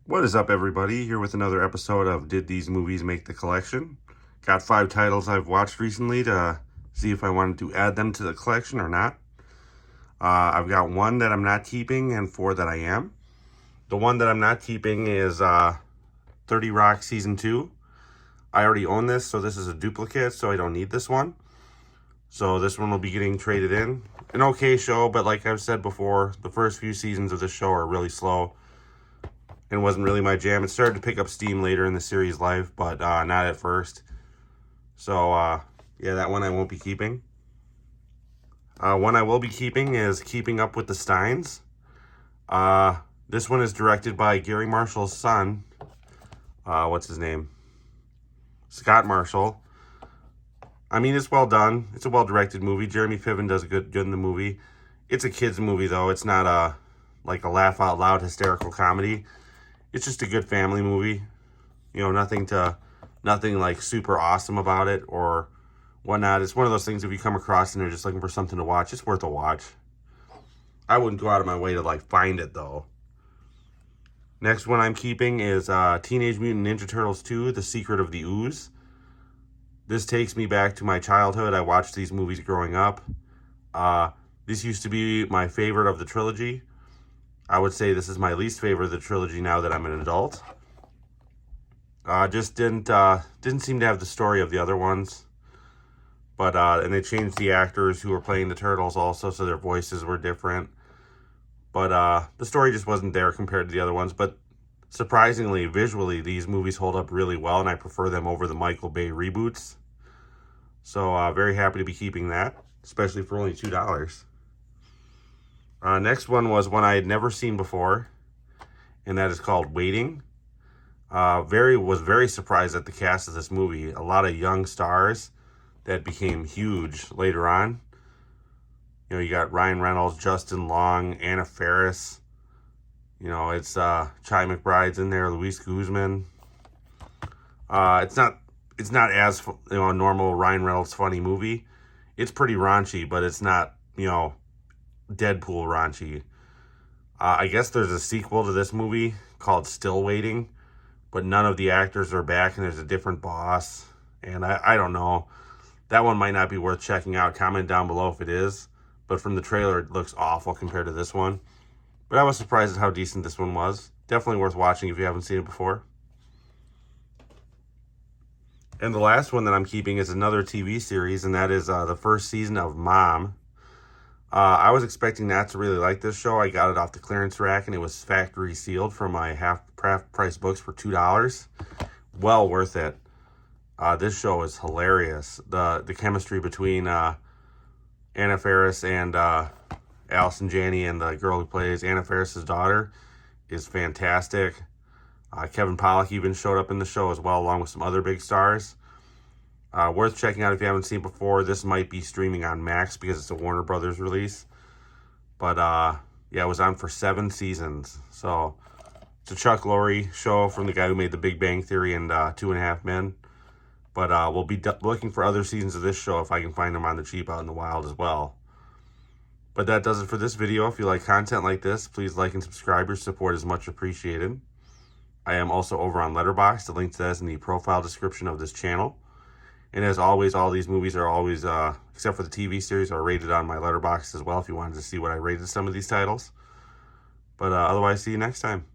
What is up, everybody? Here with another episode of Did These Movies Make the Collection? Got 5 titles I've watched recently to see if I wanted to add them to the collection or not. I've got 1 that I'm not keeping and 4 that I am. The 1 that I'm not keeping is 30 Rock Season 2. I already own this, so this is a duplicate, so I don't need this one. So this one will be getting traded in. An okay show, but like I've said before, the first few seasons of this show are really slow and wasn't really my jam. It started to pick up steam later in the series' life, but not at first. So, yeah, that one I won't be keeping. One I will be keeping is Keeping Up with the Steins. This one is directed by Gary Marshall's son. What's his name? Scott Marshall. I mean, it's well done. It's a well-directed movie. Jeremy Piven does good in the movie. It's a kid's movie, though. It's not like a laugh-out-loud hysterical comedy. It's just a good family movie. You know, nothing like super awesome about it or whatnot. It's one of those things if you come across and you're just looking for something to watch, it's worth a watch. I wouldn't go out of my way to like find it though. Next one I'm keeping is Teenage Mutant Ninja Turtles 2, The Secret of the Ooze. This takes me back to my childhood. I watched these movies growing up. This used to be my favorite of the trilogy. I would say this is my least favorite of the trilogy now that I'm an adult. Just didn't seem to have the story of the other ones. But, and they changed the actors who were playing the Turtles also, so their voices were different. But, the story just wasn't there compared to the other ones. But, surprisingly, visually, these movies hold up really well, and I prefer them over the Michael Bay reboots. So, very happy to be keeping that, especially for only $2. Next one was one I had never seen before, and that is called Waiting. Was very surprised at the cast of this movie. A lot of young stars that became huge later on. You know, you got Ryan Reynolds, Justin Long, Anna Faris. You know, it's Chi McBride's in there, Luis Guzman. It's not as, you know, a normal Ryan Reynolds funny movie. It's pretty raunchy, but it's not, you know, Deadpool raunchy. I guess there's a sequel to this movie called Still Waiting, but none of the actors are back and there's a different boss. And I don't know. That one might not be worth checking out. Comment down below if it is. But from the trailer, it looks awful compared to this one. But I was surprised at how decent this one was. Definitely worth watching if you haven't seen it before. And the last one that I'm keeping is another TV series, and that is the first season of Mom. I was expecting not to really like this show. I got it off the clearance rack, and it was factory sealed from my half-price books for $2. Well worth it. This show is hilarious. The chemistry between Anna Faris and Allison Janney and the girl who plays Anna Faris's daughter is fantastic. Kevin Pollak even showed up in the show as well, along with some other big stars. Worth checking out if you haven't seen it before. This might be streaming on Max because it's a Warner Brothers release. But, yeah, it was on for 7 seasons. So, it's a Chuck Lorre show from the guy who made The Big Bang Theory and 2.5 Men. But we'll be looking for other seasons of this show if I can find them on the cheap out in the wild as well. But that does it for this video. If you like content like this, please like and subscribe. Your support is much appreciated. I am also over on Letterboxd. The link to that is in the profile description of this channel. And as always, all these movies are always, except for the TV series, are rated on my Letterboxd as well if you wanted to see what I rated some of these titles. But otherwise, see you next time.